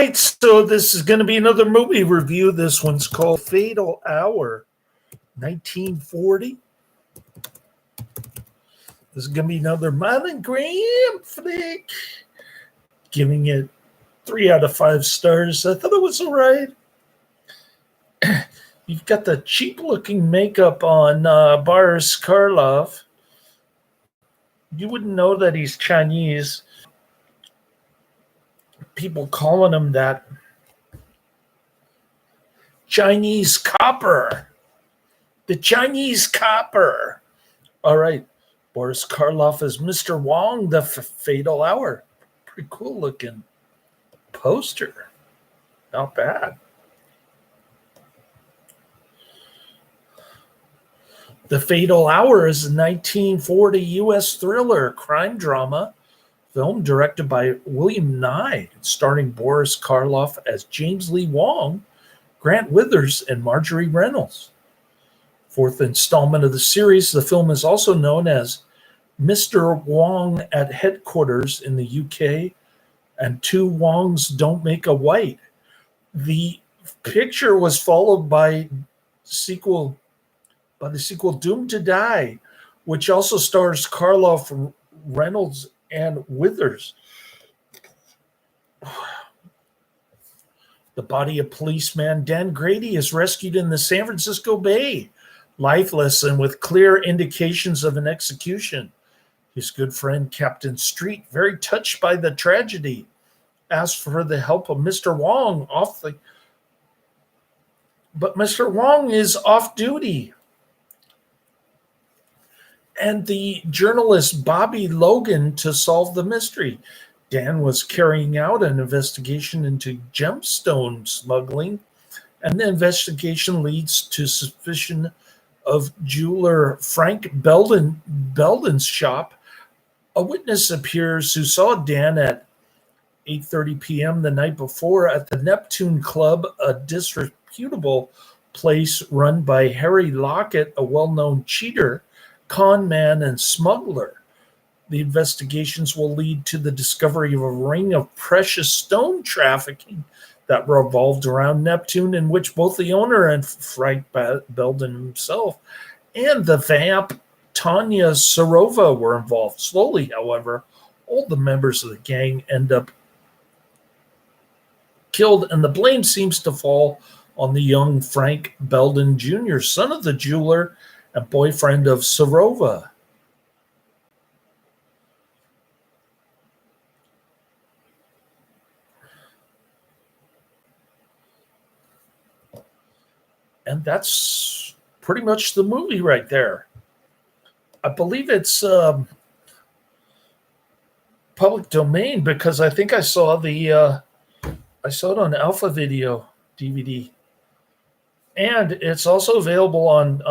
right, so this is going to be another movie review. This one's called Fatal Hour, 1940. This is going to be another monogram flick. Giving it 3 out of 5 stars. I thought it was all right. You've got the cheap-looking makeup on Boris Karloff. You wouldn't know that he's Chinese. People calling him that. Chinese copper. The Chinese copper. All right. Boris Karloff is Mr. Wong, the Fatal Hour. Pretty cool looking poster. Not bad. The Fatal Hour is a 1940 U.S. thriller crime drama film directed by William Nye, starring Boris Karloff as James Lee Wong, Grant Withers, and Marjorie Reynolds. Fourth installment of the series, the film is also known as Mr. Wong at Headquarters in the UK and Two Wongs Don't Make a White. The picture was followed by the sequel Doomed to Die, which also stars Karloff, Reynolds, and Withers. The body of policeman Dan Grady is rescued in the San Francisco Bay, lifeless and with clear indications of an execution. His good friend Captain Street, very touched by the tragedy, asks for the help of Mr. Wong but Mr. Wong is off duty. And the journalist Bobby Logan to solve the mystery. Dan was carrying out an investigation into gemstone smuggling, and the investigation leads to suspicion of jeweler Frank Belden's shop. A witness appears who saw Dan at 8:30 p.m. the night before at the Neptune Club, a disreputable place run by Harry Lockett, a well-known cheater, con man, and smuggler. The investigations will lead to the discovery of a ring of precious stone trafficking that revolved around Neptune, in which both the owner and Frank Belden himself and the vamp Tanya Sarova were involved. Slowly, however, all the members of the gang end up killed, and the blame seems to fall on the young Frank Belden Jr., son of the jeweler and boyfriend of Sarova. And that's pretty much the movie right there. I believe it's public domain because I think I saw I saw it on Alpha Video DVD, and it's also available on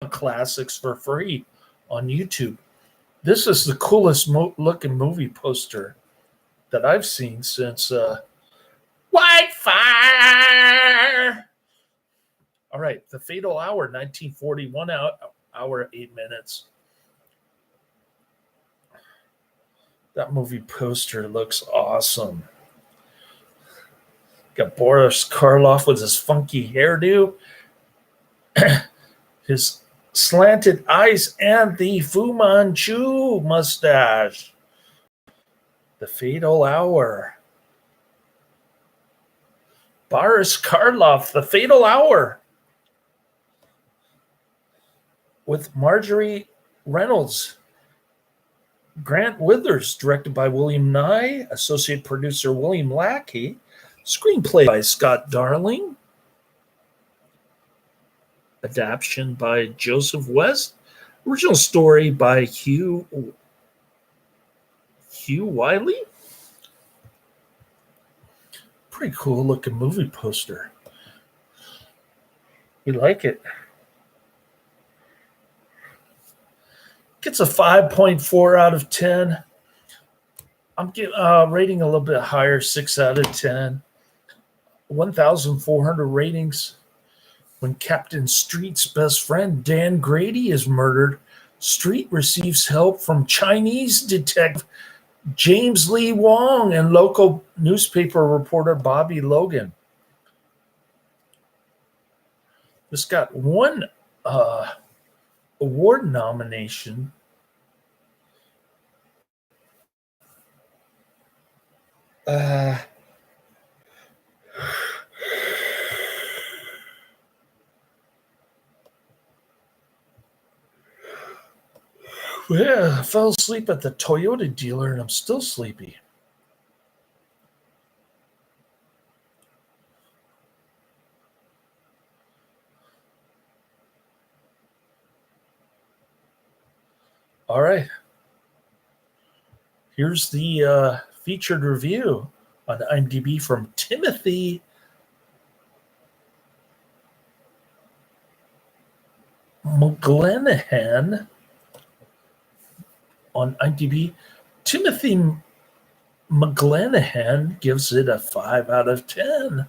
Classics for free on YouTube. This is the coolest looking movie poster that I've seen since Whitefire. All right, The Fatal Hour, 1941 hour 8 minutes. That movie poster looks awesome. Got Boris Karloff with his funky hairdo, his slanted eyes, and the Fu Manchu mustache. The Fatal Hour. Boris Karloff, The Fatal Hour. With Marjorie Reynolds. Grant Withers, directed by William Nye, associate producer William Lackey, screenplay by Scott Darling, adaptation by Joseph West, original story by Hugh Wiley. Pretty cool looking movie poster. You like it? Gets a 5.4 out of 10. I'm rating a little bit higher, 6 out of 10. 1,400 ratings. When Captain Street's best friend, Dan Grady, is murdered, Street receives help from Chinese detective James Lee Wong and local newspaper reporter Bobby Logan. This got one award nomination. Yeah, I fell asleep at the Toyota dealer and I'm still sleepy. All right. Here's the featured review on IMDb from Timothy McGlanahan on IMDb. Timothy McGlanahan gives it a 5 out of 10.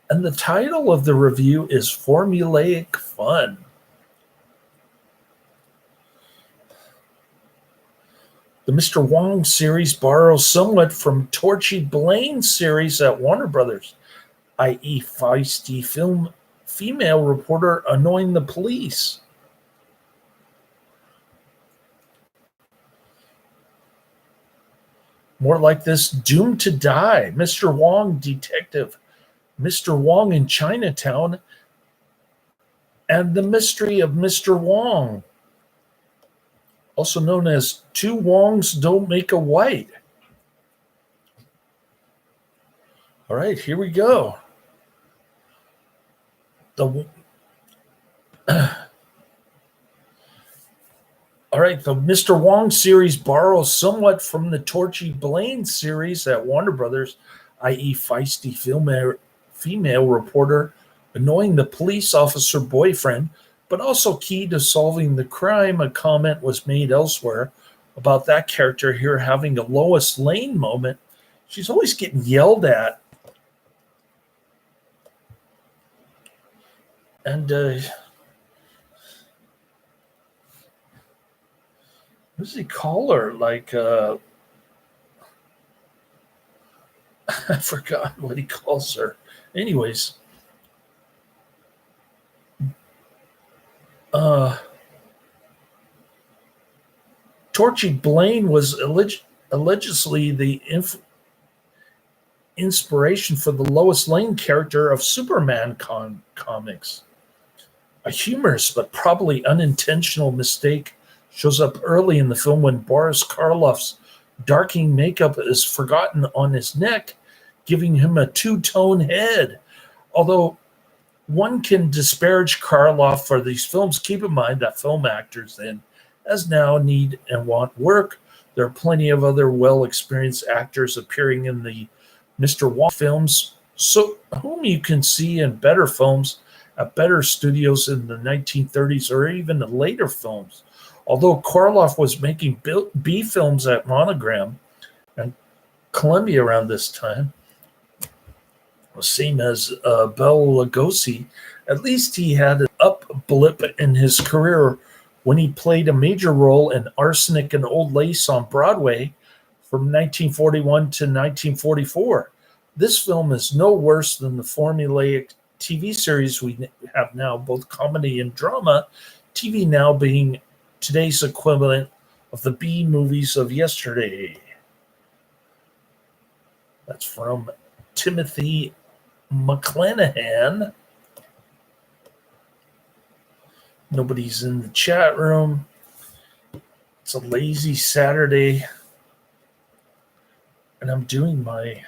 And the title of the review is Formulaic Fun. The Mr. Wong series borrows somewhat from Torchy Blaine's series at Warner Brothers, i.e. feisty female reporter annoying the police. More like this Doomed to Die, Mr. Wong detective, Mr. Wong in Chinatown, and the mystery of Mr. Wong, also known as Two Wongs Don't Make a White. All right, here we go. All right, the Mr. Wong series borrows somewhat from the Torchy Blaine series at Warner Brothers, i.e. feisty female reporter annoying the police officer boyfriend, but also key to solving the crime. A comment was made elsewhere about that character here having a Lois Lane moment. She's always getting yelled at. And what does he call her? Like, I forgot what he calls her. Anyways, Torchy Blaine was allegedly the inspiration for the Lois Lane character of Superman comics. A humorous but probably unintentional mistake shows up early in the film when Boris Karloff's darkening makeup is forgotten on his neck, giving him a two-tone head. Although one can disparage Karloff for these films, keep in mind that film actors then, as now, need and want work. There are plenty of other well-experienced actors appearing in the Mr. Wong films, so whom you can see in better films at better studios in the 1930s or even the later films. Although Karloff was making B films at Monogram and Columbia around this time, same as Bela Lugosi, at least he had an up blip in his career when he played a major role in Arsenic and Old Lace on Broadway from 1941 to 1944. This film is no worse than the formulaic TV series we have now, both comedy and drama, TV now being today's equivalent of the B movies of yesterday. That's from Timothy McClanahan. Nobody's in the chat room. It's a lazy Saturday. And I'm doing my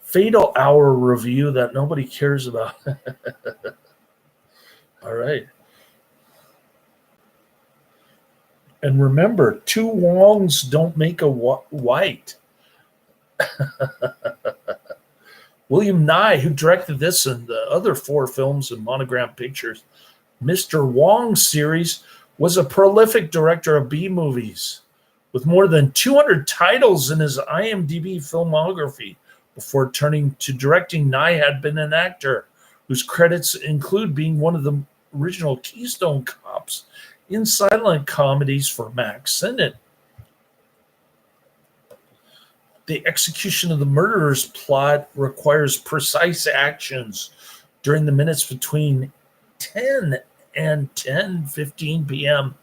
Fatal Hour review that nobody cares about. All right. And remember, two Wongs don't make a white. William Nye, who directed this and the other 4 films in Monogram Pictures, Mr. Wong series, was a prolific director of B movies with more than 200 titles in his IMDb filmography. Before turning to directing, Nye had been an actor whose credits include being one of the original Keystone Cops in silent comedies for Max Sennett. The execution of the murderer's plot requires precise actions during the minutes between 10 and 10:15 p.m.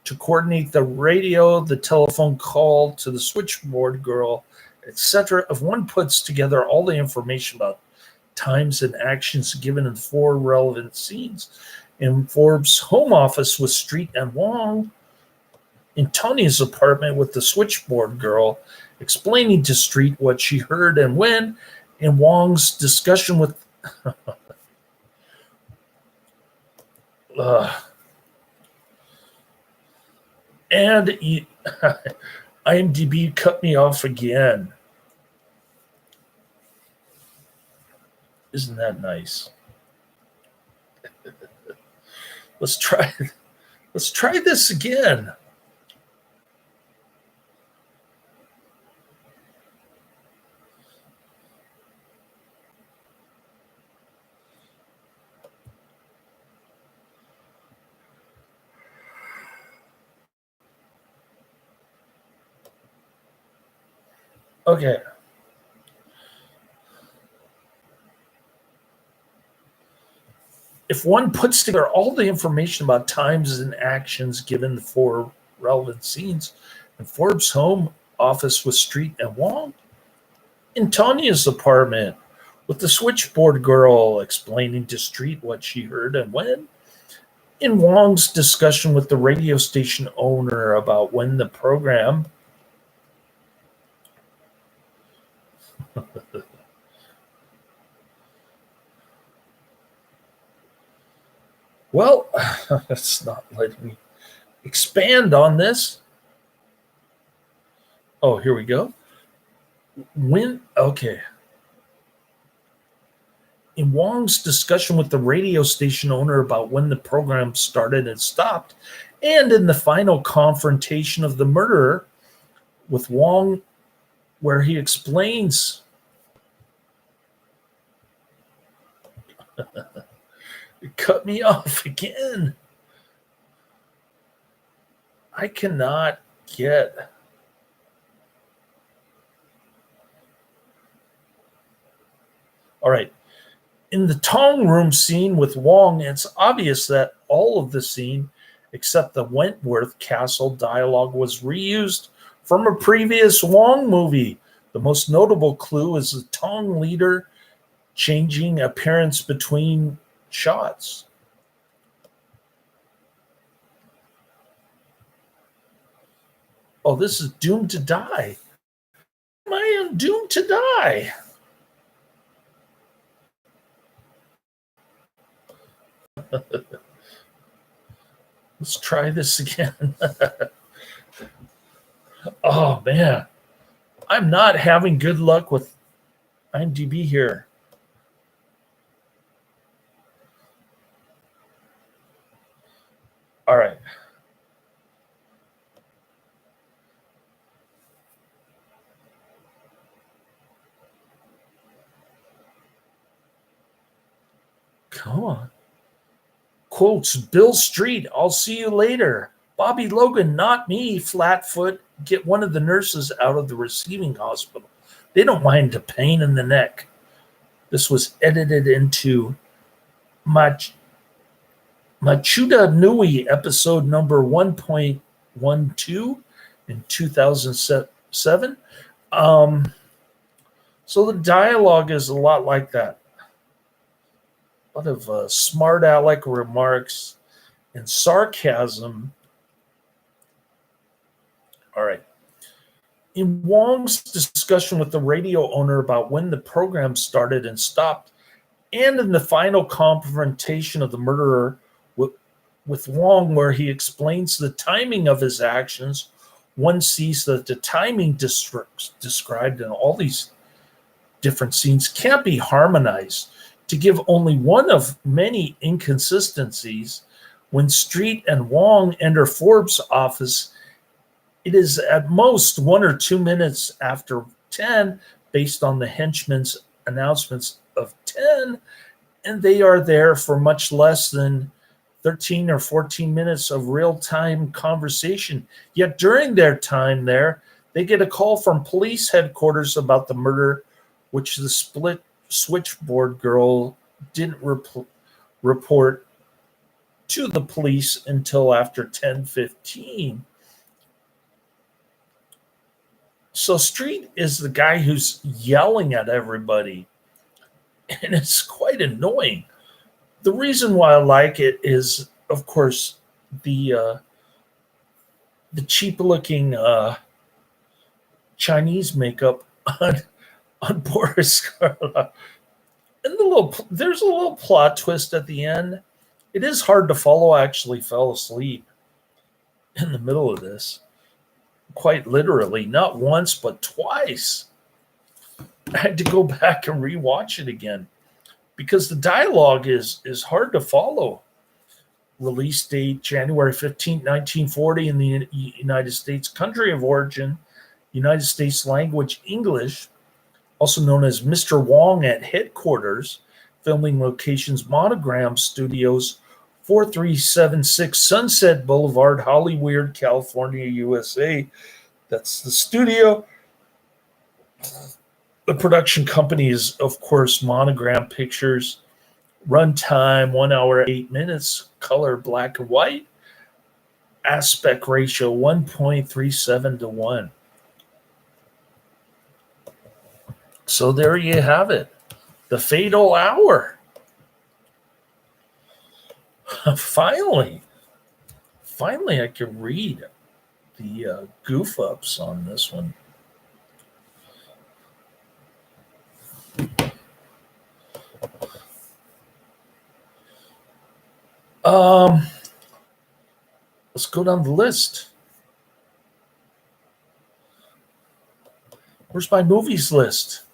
to coordinate the radio, the telephone call to the switchboard girl, etc. If one puts together all the information about times and actions given in 4 relevant scenes in Forbes' home office with Street and Wong, in Tony's apartment with the switchboard girl, explaining to Street what she heard and when, in Wong's discussion with and IMDb cut me off again. Isn't that nice? Let's try this again. Okay. If one puts together all the information about times and actions given the 4 relevant scenes in Forbes' home office with Street and Wong, in Tanya's apartment with the switchboard girl explaining to Street what she heard and when, in Wong's discussion with the radio station owner about when the program well, it's not letting me expand on this. Oh, here we go. Okay. In Wong's discussion with the radio station owner about when the program started and stopped, and in the final confrontation of the murderer with Wong, where he explains it cut me off again. I cannot get all right. In the Tong room scene with Wong, it's obvious that all of the scene, except the Wentworth Castle dialogue, was reused from a previous Wong movie. The most notable clue is the Tong leader changing appearance between shots. Oh, this is doomed to die. I am doomed to die. Let's try this again. Oh, man. I'm not having good luck with IMDb here. All right. Come on. Quotes Bill Street, I'll see you later. Bobby Logan, not me, Flatfoot. Get one of the nurses out of the receiving hospital. They don't mind a pain in the neck. This was edited into Machuda Nui, episode number 1.12 in 2007. So the dialogue is a lot like that. A lot of smart aleck remarks and sarcasm. All right. In Wong's discussion with the radio owner about when the program started and stopped, and in the final confrontation of the murderer with Wong, where he explains the timing of his actions, one sees that the timing described in all these different scenes can't be harmonized. To give only one of many inconsistencies, when Street and Wong enter Forbes' office, it is at most 1 or 2 minutes after 10, based on the henchman's announcements of 10, and they are there for much less than 13 or 14 minutes of real-time conversation. Yet during their time there, They get a call from police headquarters about the murder, which the split switchboard girl didn't report to the police until after 10:15. So Street is the guy who's yelling at everybody, and it's quite annoying. The reason why I like it is, of course, the cheap-looking Chinese makeup on Boris Karloff. And there's a little plot twist at the end. It is hard to follow. I actually fell asleep in the middle of this, quite literally, not once but twice. I had to go back and rewatch it again because the dialogue is hard to follow. Release date January 15th, 1940 in the United States. Country of origin, United States language, English. Also known as Mr. Wong at headquarters. Filming locations, Monogram Studios, 4376 Sunset Boulevard, Hollywood, California, USA. That's the studio. The production company is, of course, Monogram Pictures. Runtime, 1 hour, 8 minutes. Color, black and white. Aspect ratio, 1.37 to 1. So there you have it. The Fatal Hour. Finally, I can read the goof ups on this one. Let's go down the list. Where's my movies list?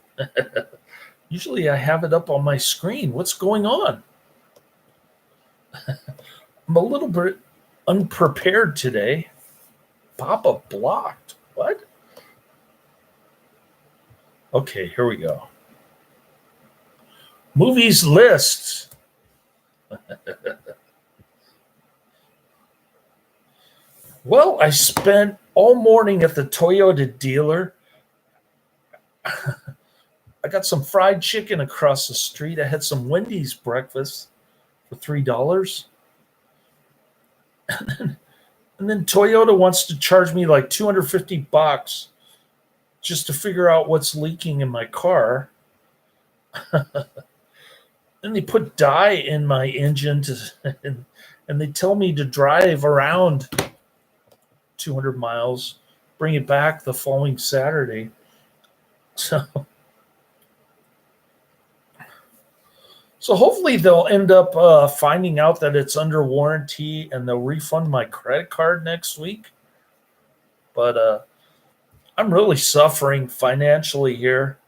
Usually I have it up on my screen. What's going on? I'm a little bit unprepared today. Papa blocked. What? Okay, here we go. Movies list. Well, I spent all morning at the Toyota dealer. I got some fried chicken across the street. I had some Wendy's breakfast for $3. And then Toyota wants to charge me like $250 just to figure out what's leaking in my car. Then they put dye in my engine and they tell me to drive around 200 miles, bring it back the following Saturday. So hopefully they'll end up finding out that it's under warranty and they'll refund my credit card next week. But I'm really suffering financially here.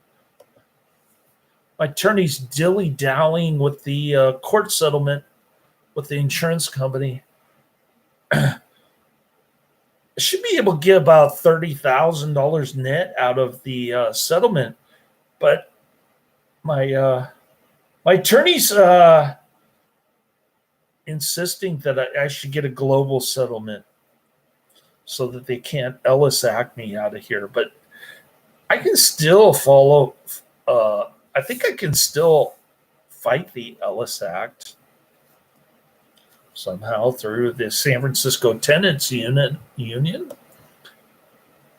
My attorney's dilly-dallying with the court settlement with the insurance company. I should be able to get about $30,000 net out of the settlement, but my attorney's insisting that I should get a global settlement so that they can't Ellis Act me out of here. But I can still follow. I think I can still fight the Ellis Act somehow through the San Francisco Tenants Union.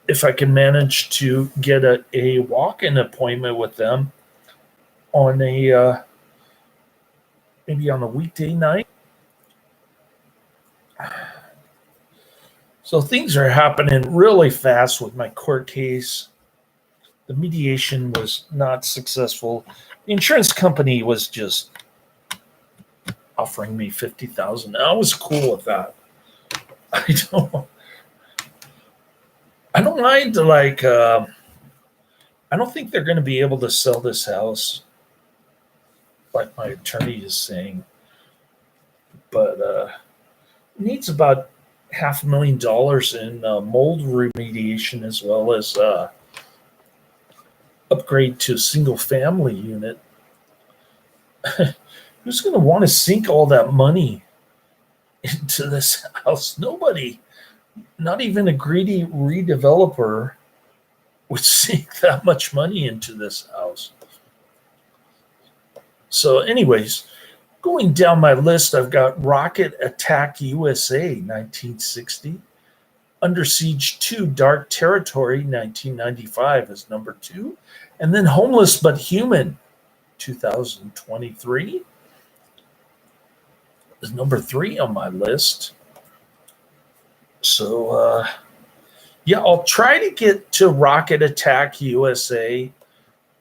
If I can manage to get a walk-in appointment with them on a maybe on a weekday night. So things are happening really fast with my court case. The mediation was not successful. The insurance company was just offering me $50,000. I was cool with that. I don't mind. I don't think they're going to be able to sell this house, like my attorney is saying. But it needs about $500,000 in mold remediation, as well as upgrade to a single family unit. Who's going to want to sink all that money into this house? Nobody, not even a greedy redeveloper would sink that much money into this house. So, anyways, going down my list, I've got Rocket Attack USA 1960, Under Siege 2 Dark Territory 1995 is number 2, and then Homeless But Human 2023 is number 3 on my list. So, yeah, I'll try to get to Rocket Attack USA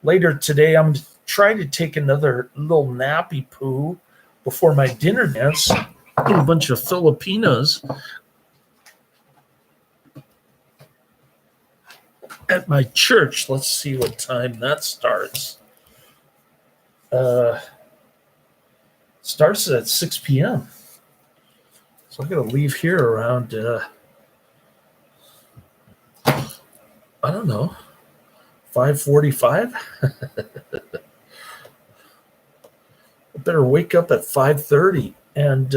later today. I'm trying to take another little nappy poo before my dinner dance. A bunch of Filipinos at my church. Let's see what time that starts. Starts at 6 p.m. So I got to leave here around, I don't know, 5:45. I better wake up at 5:30, and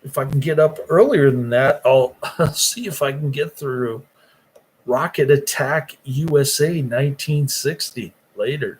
if I can get up earlier than that, I'll see if I can get through Rocket Attack USA 1960 later.